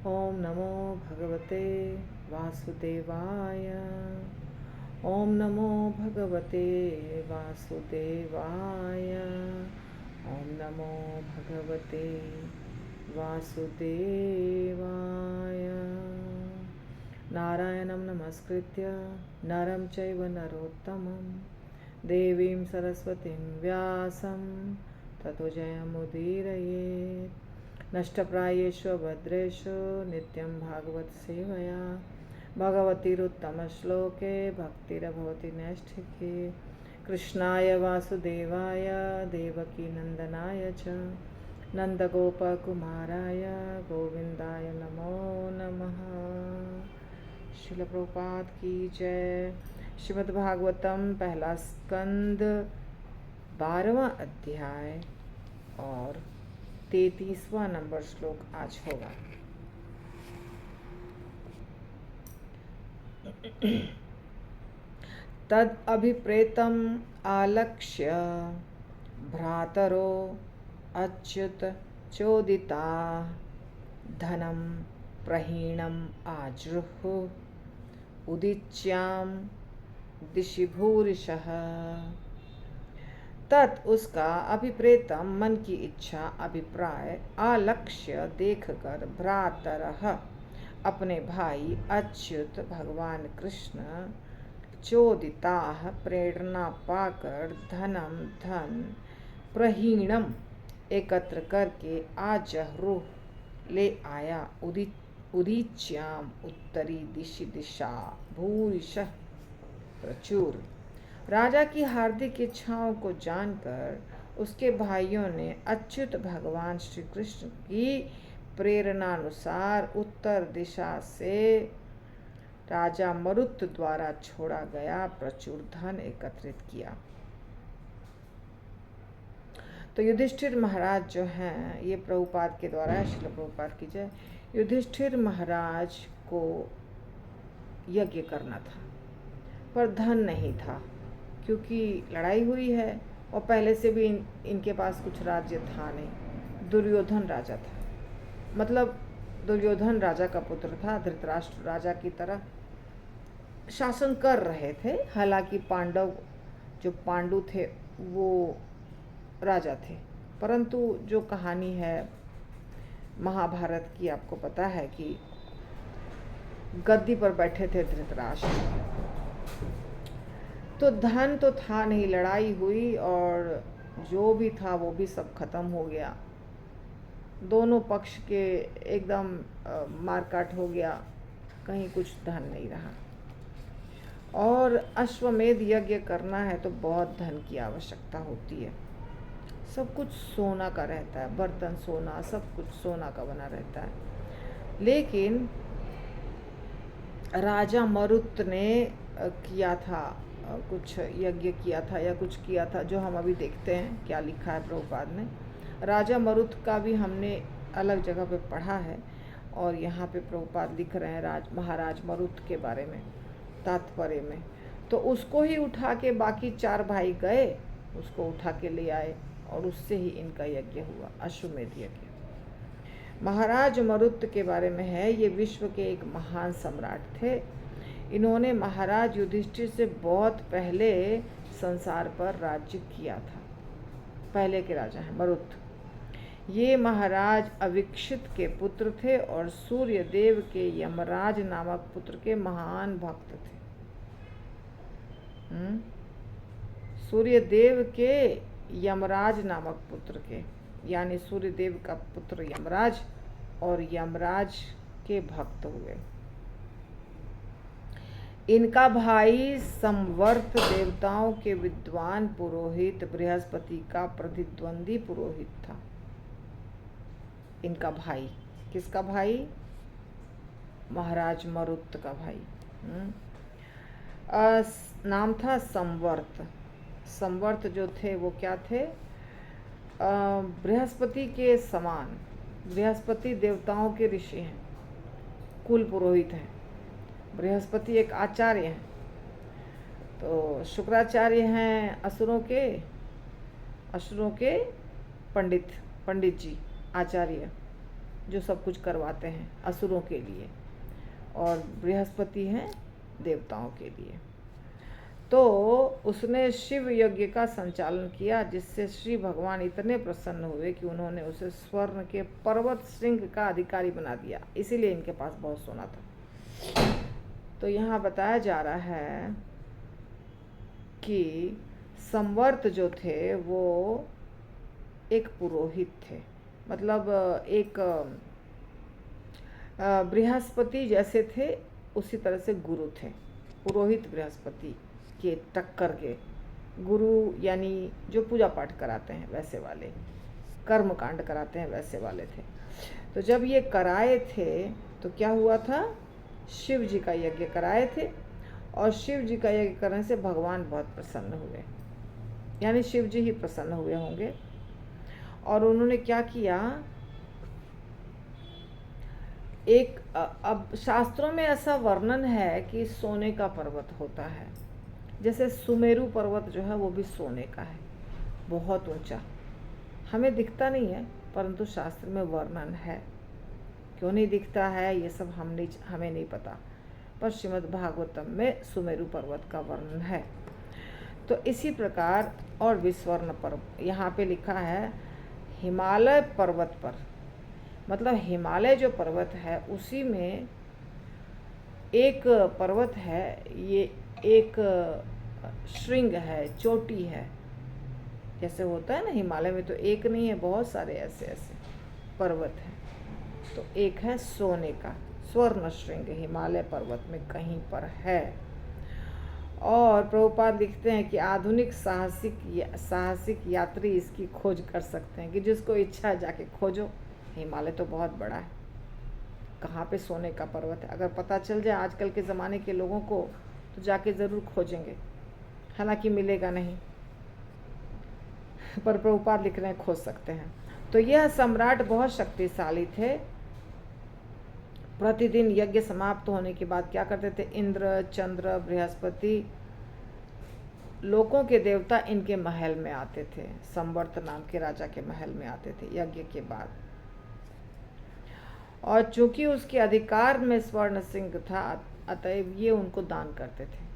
ओम नमो भगवते वासुदेवाय। ओम नमो भगवते वासुदेवाय। ओम नमो भगवते वासुदेवाय। नारायणं नमस्कृत्य नरं चैव नरोत्तमं देवीं सरस्वतीं व्यासं ततो जयमुदीरयेत्। नष्टप्रायेषु भद्रेषु नित्यं भागवत सेवया भगवतीरुत्तमश्लोके भक्तिरभवति नैष्ठिके। कृष्णाय वासुदेवाय देवकीनन्दनाय च नन्दगोपकुमाराय गोविन्दाय नमो नमः। श्रील प्रभुपाद की जय। श्रीमद्भागवतम पहला स्कंद 12वां अध्याय और 33वां नंबर श्लोक आज होगा। तद अभिप्रेतम आलक्ष्य भ्रातरो अच्युत चोदिता धनम प्रहीणम आजृह उदीच्याम दिशि भूरिशः। तत् उसका अभिप्रेतम मन की इच्छा अभिप्राय आलक्ष्य देखकर भ्रातरः अपने भाई अच्युत भगवान कृष्ण चोदिताः प्रेरणा पाकर धनम धन प्रहीणम एकत्र करके आजह्रुह ले आया उदीच्याम उत्तरी दिशा भूरिशः प्रचुर। राजा की हार्दिक इच्छाओं को जानकर उसके भाइयों ने अच्युत भगवान श्री कृष्ण की प्रेरणानुसार उत्तर दिशा से राजा मरुत द्वारा छोड़ा गया प्रचुर धन एकत्रित किया। तो युधिष्ठिर महाराज जो हैं, ये प्रभुपाद के द्वारा है, श्रील प्रभुपाद की जय। युधिष्ठिर महाराज को यज्ञ करना था पर धन नहीं था, क्योंकि लड़ाई हुई है और पहले से भी इनके पास कुछ राज्य था नहीं। दुर्योधन राजा था, मतलब दुर्योधन राजा का पुत्र था। धृतराष्ट्र राजा की तरह शासन कर रहे थे। हालांकि पांडव जो पांडु थे वो राजा थे, परंतु जो कहानी है महाभारत की आपको पता है कि गद्दी पर बैठे थे धृतराष्ट्र। तो धन तो था नहीं, लड़ाई हुई और जो भी था वो भी सब खत्म हो गया। दोनों पक्ष के एकदम मारकाट हो गया, कहीं कुछ धन नहीं रहा। और अश्वमेध यज्ञ करना है तो बहुत धन की आवश्यकता होती है। सब कुछ सोना का रहता है, बर्तन सोना, सब कुछ सोना का बना रहता है। लेकिन राजा मरुत ने किया था, कुछ यज्ञ किया था या कुछ किया था, जो हम अभी देखते हैं क्या लिखा है प्रभुपाद ने। राजा मरुत का भी हमने अलग जगह पे पढ़ा है और यहाँ पे प्रभुपाद लिख रहे हैं महाराज मरुत के बारे में तात्पर्य में। तो उसको ही उठा के बाकी 4 भाई गए, उसको उठा के ले आए और उससे ही इनका यज्ञ हुआ, अश्वमेध यज्ञ। महाराज मरुत के बारे में है, ये विश्व के एक महान सम्राट थे। इन्होंने महाराज युधिष्ठिर से बहुत पहले संसार पर राज्य किया था। पहले के राजा हैं मरुत। ये महाराज अविक्षित के पुत्र थे और सूर्य देव के यमराज नामक पुत्र के महान भक्त थे। सूर्य देव के यमराज नामक पुत्र के, यानी सूर्य देव का पुत्र यमराज और यमराज के भक्त हुए। इनका भाई संवर्त देवताओं के विद्वान पुरोहित बृहस्पति का प्रतिद्वंदी पुरोहित था। इनका भाई, किसका भाई? महाराज मरुत का भाई। नाम था संवर्त। संवर्त जो थे वो क्या थे? बृहस्पति के समान, बृहस्पति देवताओं के ऋषि हैं, कुल पुरोहित हैं। बृहस्पति एक आचार्य हैं, तो शुक्राचार्य हैं असुरों के पंडित जी, आचार्य जो सब कुछ करवाते हैं असुरों के लिए, और बृहस्पति हैं देवताओं के लिए। तो उसने शिव यज्ञ का संचालन किया, जिससे श्री भगवान इतने प्रसन्न हुए कि उन्होंने उसे स्वर्ण के पर्वत श्रृंग का अधिकारी बना दिया। इसीलिए इनके पास बहुत सोना था। तो यहाँ बताया जा रहा है कि संवर्त जो थे वो एक पुरोहित थे, मतलब एक बृहस्पति जैसे थे, उसी तरह से गुरु थे। पुरोहित बृहस्पति के टक्कर के गुरु, यानी जो पूजा पाठ कराते हैं वैसे वाले, कर्म कांड कराते हैं वैसे वाले थे। तो जब ये कराए थे तो क्या हुआ था, शिव जी का यज्ञ कराए थे, और शिव जी का यज्ञ करने से भगवान बहुत प्रसन्न हुए, यानी शिव जी ही प्रसन्न हुए होंगे। और उन्होंने क्या किया, एक अब शास्त्रों में ऐसा वर्णन है कि सोने का पर्वत होता है, जैसे सुमेरु पर्वत जो है वो भी सोने का है, बहुत ऊंचा, हमें दिखता नहीं है परंतु शास्त्र में वर्णन है। क्यों नहीं दिखता है ये सब हमें नहीं पता, पर श्रीमद् भागवतम में सुमेरु पर्वत का वर्णन है। तो इसी प्रकार और विस्वर्ण पर्वत यहाँ पे लिखा है हिमालय पर्वत पर, मतलब हिमालय जो पर्वत है उसी में एक पर्वत है, ये एक श्रृंग है, चोटी है। जैसे होता है ना हिमालय में तो एक नहीं है, बहुत सारे ऐसे ऐसे पर्वत हैं। तो एक है सोने का स्वर्ण श्रृंग हिमालय पर्वत में कहीं पर है। और प्रभुपाद लिखते हैं कि आधुनिक साहसिक यात्री इसकी खोज कर सकते हैं, कि जिसको इच्छा है जाके खोजो। हिमालय तो बहुत बड़ा है, कहाँ पे सोने का पर्वत है, अगर पता चल जाए आजकल के ज़माने के लोगों को तो जाके ज़रूर खोजेंगे, हालांकि मिलेगा नहीं, पर प्रभुपाद लिख रहे हैं खोज सकते हैं। तो यह सम्राट बहुत शक्तिशाली थे। प्रतिदिन यज्ञ समाप्त होने के बाद क्या करते थे, इंद्र, चंद्र, बृहस्पति, लोकों के देवता इनके महल में आते थे, संवर्त नाम के राजा के महल में आते थे यज्ञ के बाद। और चूंकि उसके अधिकार में स्वर्ण सिंह था, अतएव ये उनको दान करते थे।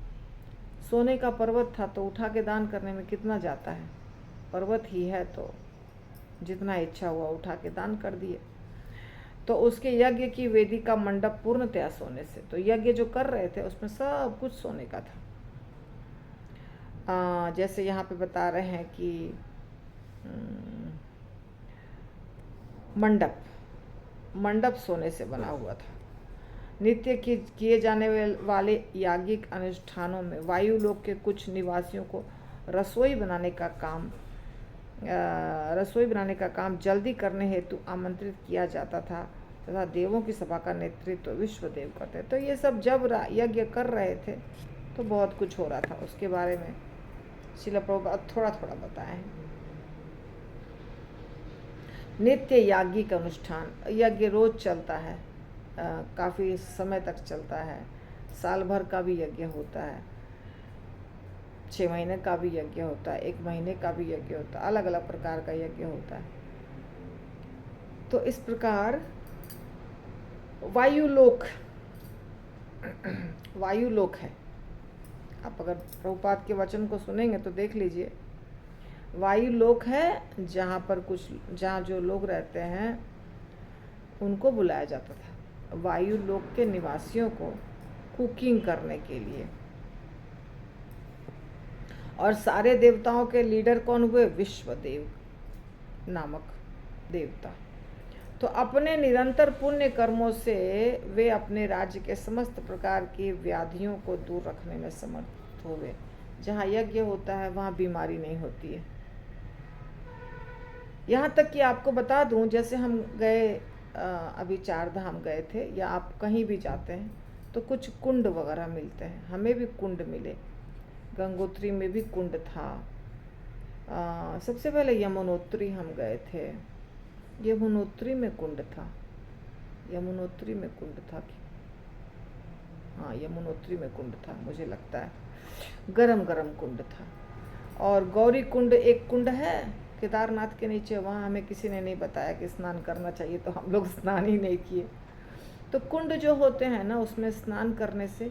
सोने का पर्वत था तो उठा के दान करने में कितना जाता है, पर्वत ही है तो जितना इच्छा हुआ उठा के दान कर दिए। तो उसके यज्ञ की वेदी का मंडप पूर्णतया सोने से, तो यज्ञ जो कर रहे थे उसमें सब कुछ सोने का था। जैसे यहाँ पे बता रहे हैं कि मंडप सोने से बना हुआ था। नित्य किए जाने वाले याज्ञिक अनुष्ठानों में वायुलोक के कुछ निवासियों को रसोई बनाने का काम जल्दी करने हेतु आमंत्रित किया जाता था, तथा देवों की सभा का नेतृत्व विश्वदेव करते। तो ये सब जब यज्ञ कर रहे थे तो बहुत कुछ हो रहा था, उसके बारे में श्रील प्रभुपाद थोड़ा थोड़ा बताए हैं। नित्य याज्ञिक अनुष्ठान, यज्ञ रोज चलता है, काफ़ी समय तक चलता है, साल भर का भी यज्ञ होता है, 6 महीने का भी यज्ञ होता है, 1 महीने का भी यज्ञ होता है, अलग अलग प्रकार का यज्ञ होता है। तो इस प्रकार वायुलोक है। आप अगर प्रभुपाद के वचन को सुनेंगे तो देख लीजिए, वायुलोक है जहाँ जो लोग रहते हैं उनको बुलाया जाता था, वायुलोक के निवासियों को कुकिंग करने के लिए। और सारे देवताओं के लीडर कौन हुए, विश्वदेव नामक देवता। तो अपने निरंतर पुण्य कर्मों से वे अपने राज्य के समस्त प्रकार की व्याधियों को दूर रखने में समर्थ हुए। जहाँ यज्ञ होता है वहाँ बीमारी नहीं होती है। यहाँ तक कि आपको बता दूँ, जैसे हम गए अभी 4 धाम गए थे, या आप कहीं भी जाते हैं तो कुछ कुंड वगैरह मिलते हैं, हमें भी कुंड मिले। गंगोत्री में भी कुंड था। सबसे पहले यमुनोत्री हम गए थे, यमुनोत्री में कुंड था, यमुनोत्री में कुंड था कि हाँ, यमुनोत्री में कुंड था मुझे लगता है, गरम गरम कुंड था। और गौरी कुंड एक कुंड है, केदारनाथ के नीचे, वहाँ हमें किसी ने नहीं बताया कि स्नान करना चाहिए, तो हम लोग स्नान ही नहीं किए। तो कुंड जो होते हैं ना, उसमें स्नान करने से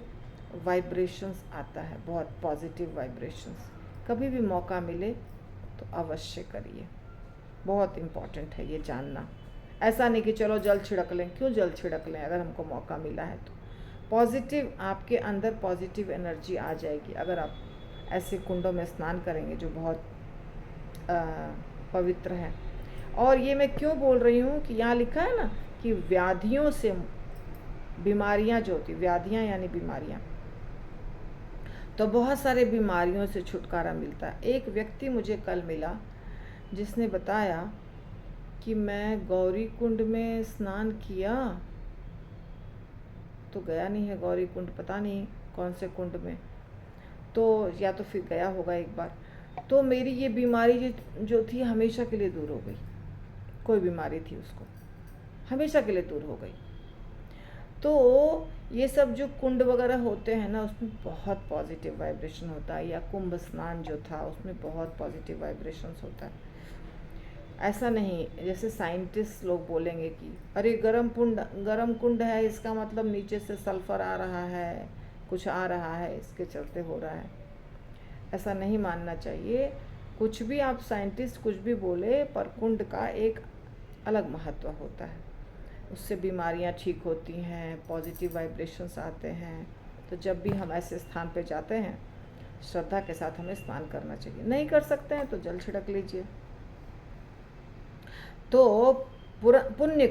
वाइब्रेशंस आता है, बहुत पॉजिटिव वाइब्रेशंस। कभी भी मौका मिले तो अवश्य करिए, बहुत इम्पॉर्टेंट है ये जानना। ऐसा नहीं कि चलो जल छिड़क लें, क्यों जल छिड़क लें अगर हमको मौका मिला है तो। पॉजिटिव, आपके अंदर पॉजिटिव एनर्जी आ जाएगी अगर आप ऐसे कुंडों में स्नान करेंगे जो बहुत पवित्र है। और ये मैं क्यों बोल रही हूँ कि यहाँ लिखा है ना कि व्याधियों से, बीमारियाँ जो होती, व्याधियाँ यानी बीमारियाँ, तो बहुत सारे बीमारियों से छुटकारा मिलता है। एक व्यक्ति मुझे कल मिला जिसने बताया कि मैं गौरी कुंड में स्नान किया, तो गया नहीं है गौरी कुंड, पता नहीं कौन से कुंड में, तो या तो फिर गया होगा एक बार, तो मेरी ये बीमारी जो थी हमेशा के लिए दूर हो गई। कोई बीमारी थी उसको हमेशा के लिए दूर हो गई। तो ये सब जो कुंड वगैरह होते हैं ना, उसमें बहुत पॉजिटिव वाइब्रेशन होता है, या कुंभ स्नान जो था उसमें बहुत पॉजिटिव वाइब्रेशंस होता है। ऐसा नहीं जैसे साइंटिस्ट लोग बोलेंगे कि अरे गरम कुंड है, इसका मतलब नीचे से सल्फर आ रहा है, कुछ आ रहा है, इसके चलते हो रहा है। ऐसा नहीं मानना चाहिए। कुछ भी आप साइंटिस्ट कुछ भी बोले, पर कुंड का एक अलग महत्व होता है, उससे बीमारियां ठीक होती हैं, पॉजिटिव वाइब्रेशंस आते हैं। तो जब भी हम ऐसे स्थान पे जाते हैं, श्रद्धा के साथ हमें स्नान करना चाहिए। नहीं कर सकते हैं तो जल छिड़क लीजिए। तो पुण्य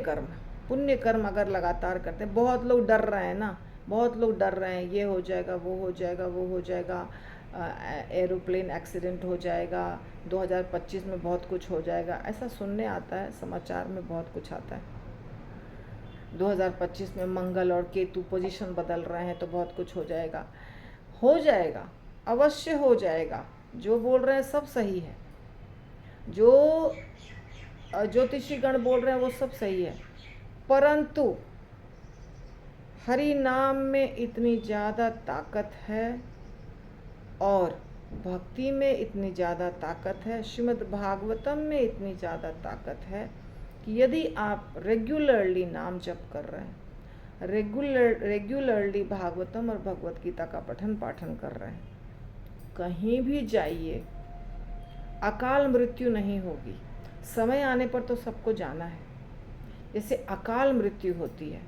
कर्म अगर लगातार करते हैं, बहुत लोग डर रहे हैं ना, बहुत लोग डर रहे हैं, ये हो जाएगा, वो हो जाएगा, वो हो जाएगा, एरोप्लेन एक्सीडेंट हो जाएगा, 2025 में बहुत कुछ हो जाएगा, ऐसा सुनने आता है, समाचार में बहुत कुछ आता है। 2025 में मंगल और केतु पोजीशन बदल रहे हैं तो बहुत कुछ हो जाएगा। हो जाएगा, अवश्य हो जाएगा। जो बोल रहे हैं सब सही है, जो ज्योतिषी गण बोल रहे हैं वो सब सही है, परंतु हरि नाम में इतनी ज़्यादा ताकत है और भक्ति में इतनी ज़्यादा ताकत है, श्रीमद् भागवतम में इतनी ज़्यादा ताकत है कि यदि आप रेगुलरली नाम जप कर रहे हैं, रेगुलरली भागवतम और भगवत गीता का पठन पाठन कर रहे हैं, कहीं भी जाइए अकाल मृत्यु नहीं होगी। समय आने पर तो सबको जाना है। जैसे अकाल मृत्यु होती है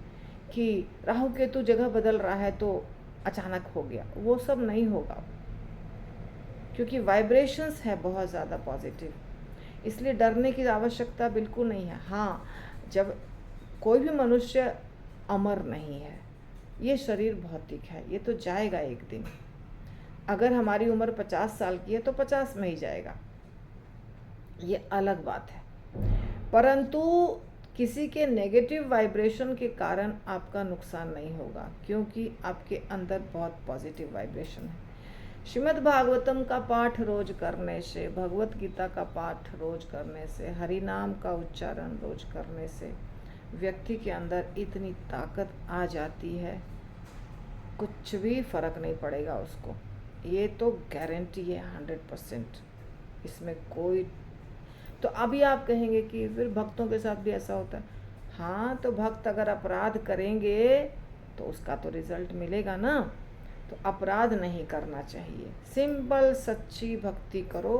कि राहु केतु जगह बदल रहा है तो अचानक हो गया, वो सब नहीं होगा, क्योंकि वाइब्रेशंस है बहुत ज़्यादा पॉजिटिव। इसलिए डरने की आवश्यकता बिल्कुल नहीं है। हाँ, जब कोई भी मनुष्य अमर नहीं है, ये शरीर भौतिक है, ये तो जाएगा एक दिन। अगर हमारी उम्र 50 साल की है तो 50 में ही जाएगा, ये अलग बात है। परंतु किसी के नेगेटिव वाइब्रेशन के कारण आपका नुकसान नहीं होगा, क्योंकि आपके अंदर बहुत पॉजिटिव वाइब्रेशन है। श्रीमद् भागवतम का पाठ रोज करने से, भगवत गीता का पाठ रोज करने से, हरि नाम का उच्चारण रोज करने से व्यक्ति के अंदर इतनी ताकत आ जाती है, कुछ भी फर्क नहीं पड़ेगा उसको। ये तो गारंटी है 100%, इसमें कोई। तो अभी आप कहेंगे कि फिर भक्तों के साथ भी ऐसा होता है। हाँ, तो भक्त अगर अपराध करेंगे तो उसका तो रिजल्ट मिलेगा ना। तो अपराध नहीं करना चाहिए, सिंपल सच्ची भक्ति करो,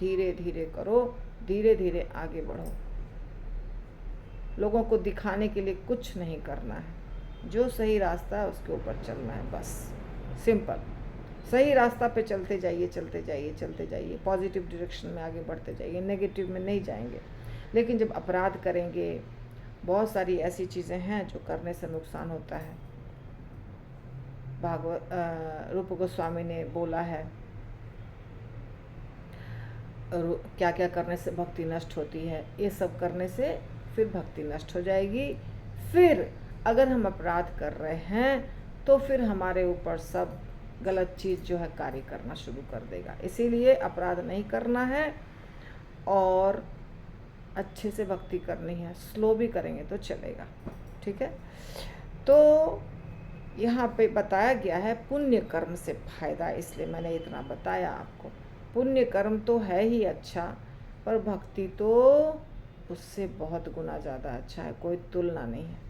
धीरे धीरे करो, धीरे धीरे आगे बढ़ो। लोगों को दिखाने के लिए कुछ नहीं करना है, जो सही रास्ता है उसके ऊपर चलना है, बस सिंपल। सही रास्ता पे चलते जाइए, चलते जाइए, चलते जाइए, पॉजिटिव डायरेक्शन में आगे बढ़ते जाइए, नेगेटिव में नहीं जाएंगे। लेकिन जब अपराध करेंगे, बहुत सारी ऐसी चीज़ें हैं जो करने से नुकसान होता है। भागवत रूप गोस्वामी ने बोला है क्या क्या करने से भक्ति नष्ट होती है, ये सब करने से फिर भक्ति नष्ट हो जाएगी। फिर अगर हम अपराध कर रहे हैं तो फिर हमारे ऊपर सब गलत चीज़ जो है कार्य करना शुरू कर देगा। इसीलिए अपराध नहीं करना है और अच्छे से भक्ति करनी है। स्लो भी करेंगे तो चलेगा, ठीक है। तो यहाँ पे बताया गया है पुण्य कर्म से फायदा, इसलिए मैंने इतना बताया आपको। पुण्य कर्म तो है ही अच्छा, पर भक्ति तो उससे बहुत गुना ज़्यादा अच्छा है, कोई तुलना नहीं है।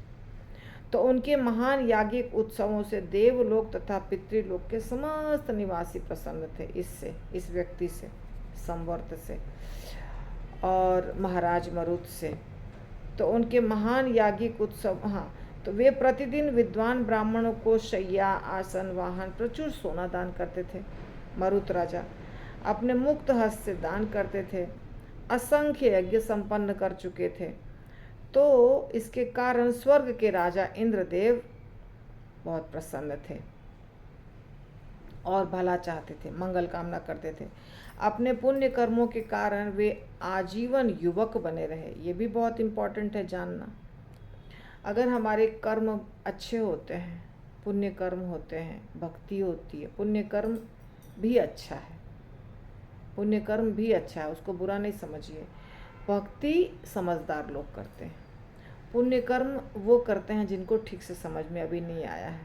तो उनके महान याज्ञिक उत्सवों से देवलोक तथा पितृलोक के समस्त निवासी प्रसन्न थे, इससे, इस व्यक्ति से, संवर्त से और महाराज मरुत से। तो उनके महान याज्ञिक उत्सव, हाँ, तो वे प्रतिदिन विद्वान ब्राह्मणों को शैया, आसन, वाहन, प्रचुर सोना दान करते थे। मरुत राजा अपने मुक्त हस्त से दान करते थे, असंख्य यज्ञ संपन्न कर चुके थे। तो इसके कारण स्वर्ग के राजा इंद्रदेव बहुत प्रसन्न थे और भला चाहते थे, मंगल कामना करते थे। अपने पुण्य कर्मों के कारण वे आजीवन युवक बने रहे। ये भी बहुत इम्पोर्टेंट है जानना। अगर हमारे कर्म अच्छे होते हैं, पुण्य कर्म होते हैं, भक्ति होती है, पुण्य कर्म भी अच्छा है, पुण्य कर्म भी अच्छा है, उसको बुरा नहीं समझिए। भक्ति समझदार लोग करते हैं, पुण्य कर्म वो करते हैं जिनको ठीक से समझ में अभी नहीं आया है,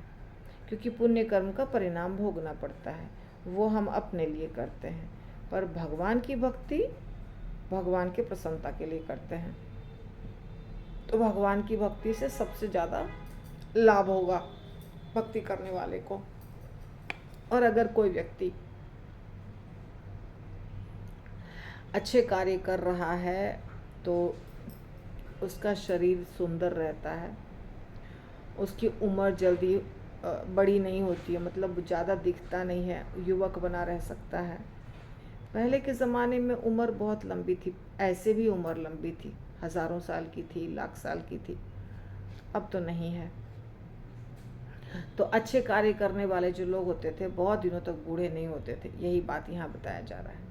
क्योंकि पुण्य कर्म का परिणाम भोगना पड़ता है, वो हम अपने लिए करते हैं। पर भगवान की भक्ति भगवान के प्रसन्नता के लिए करते हैं, तो भगवान की भक्ति से सबसे ज़्यादा लाभ होगा भक्ति करने वाले को। और अगर कोई व्यक्ति अच्छे कार्य कर रहा है तो उसका शरीर सुंदर रहता है, उसकी उम्र जल्दी बड़ी नहीं होती है, मतलब ज़्यादा दिखता नहीं है, युवक बना रह सकता है। पहले के ज़माने में उम्र बहुत लंबी थी, ऐसे भी उम्र लंबी थी, हज़ारों साल की थी, लाख साल की थी, अब तो नहीं है। तो अच्छे कार्य करने वाले जो लोग होते थे बहुत दिनों तक बूढ़े नहीं होते थे, यही बात यहाँ बताया जा रहा है।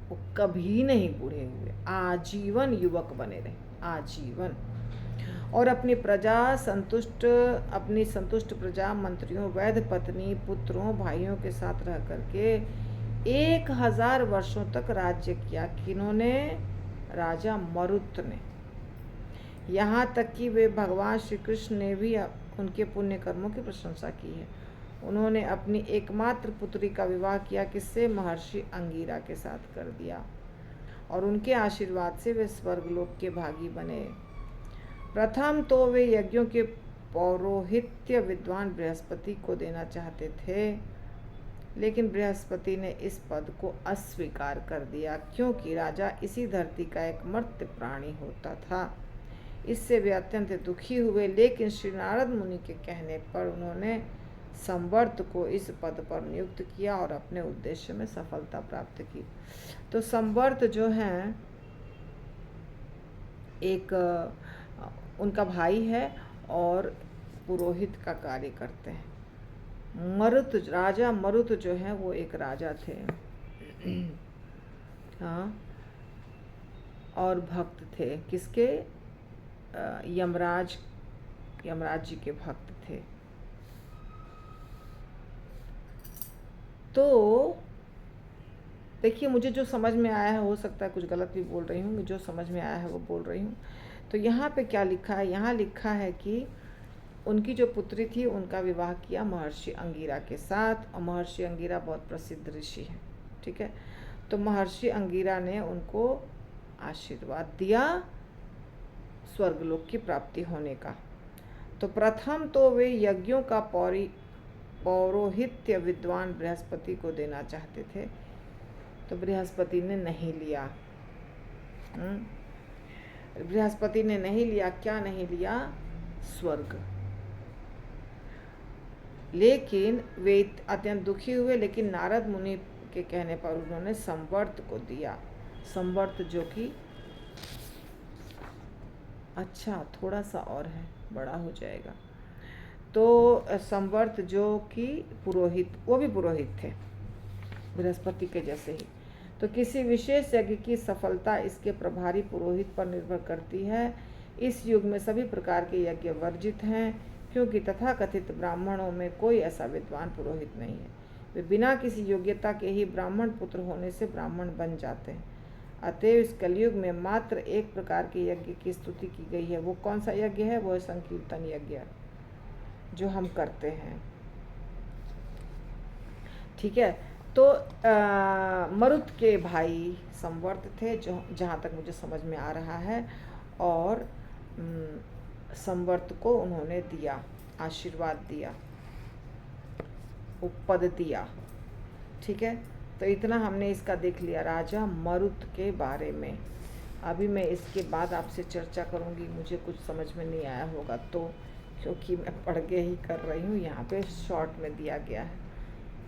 वो कभी नहीं बूढ़े हुए, आजीवन युवक बने रहे, आजीवन। और अपनी संतुष्ट प्रजा, मंत्रियों, वैध पत्नी, पुत्रों, भाइयों के साथ रह करके 1000 वर्षों तक राज्य किया। किन्होंने? राजा मरुत ने। यहाँ तक कि वे भगवान श्री कृष्ण ने भी उनके पुण्य कर्मों की प्रशंसा की है। उन्होंने अपनी एकमात्र पुत्री का विवाह किया, किससे? महर्षि अंगिरा के साथ कर दिया, और उनके आशीर्वाद से वे स्वर्गलोक के भागी बने। प्रथम तो वे यज्ञों के पौरोहित्य विद्वान बृहस्पति को देना चाहते थे, लेकिन बृहस्पति ने इस पद को अस्वीकार कर दिया, क्योंकि राजा इसी धरती का एक मर्त्य प्राणी होता था। इससे वे अत्यंत दुखी हुए, लेकिन श्री नारद मुनि के कहने पर उन्होंने संवर्त को इस पद पर नियुक्त किया और अपने उद्देश्य में सफलता प्राप्त की। तो संवर्त जो हैं एक उनका भाई है और पुरोहित का कार्य करते हैं। मरुत, राजा मरुत जो है वो एक राजा थे, हाँ, और भक्त थे, किसके? यमराज जी के भक्त थे। तो देखिए, मुझे जो समझ में आया है, हो सकता है कुछ गलत भी बोल रही हूँ, जो समझ में आया है वो बोल रही हूँ। तो यहाँ पे क्या लिखा है? यहाँ लिखा है कि उनकी जो पुत्री थी उनका विवाह किया महर्षि अंगिरा के साथ, और महर्षि अंगिरा बहुत प्रसिद्ध ऋषि हैं, ठीक है। तो महर्षि अंगिरा ने उनको आशीर्वाद दिया स्वर्गलोक की प्राप्ति होने का। तो प्रथम तो वे यज्ञों का पौरोहित्य विद्वान बृहस्पति को देना चाहते थे, तो बृहस्पति ने नहीं लिया। बृहस्पति ने नहीं लिया, क्या नहीं लिया? स्वर्ग। लेकिन वे अत्यंत दुखी हुए, लेकिन नारद मुनि के कहने पर उन्होंने संवर्त को दिया। संवर्त जो कि अच्छा थोड़ा सा और है, बड़ा हो जाएगा। तो संवर्त जो कि पुरोहित, वो भी पुरोहित थे बृहस्पति के जैसे ही। तो किसी विशेष यज्ञ की सफलता इसके प्रभारी पुरोहित पर निर्भर करती है। इस युग में सभी प्रकार के यज्ञ वर्जित हैं, क्योंकि तथाकथित ब्राह्मणों में कोई ऐसा विद्वान पुरोहित नहीं है। वे बिना किसी योग्यता के ही ब्राह्मण पुत्र होने से ब्राह्मण बन जाते हैं। अतएव इस कलयुग में मात्र एक प्रकार के यज्ञ की स्तुति की गई है। वो कौन सा यज्ञ है? वो है संकीर्तन यज्ञ, जो हम करते हैं, ठीक है। तो मरुत के भाई संवर्त थे, जो जहाँ तक मुझे समझ में आ रहा है, और संवर्त को उन्होंने दिया, आशीर्वाद दिया, उपपद दिया। ठीक है, तो इतना हमने इसका देख लिया राजा मरुत के बारे में। अभी मैं इसके बाद आपसे चर्चा करूँगी, मुझे कुछ समझ में नहीं आया होगा तो, क्योंकि मैं पढ़ के ही कर रही हूँ, यहाँ पे शॉर्ट में दिया गया है।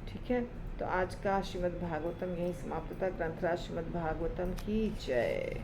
ठीक है, तो आज का श्रीमद् भागवतम यही समाप्त होता है। ग्रंथराज श्रीमद् भागवतम की जय।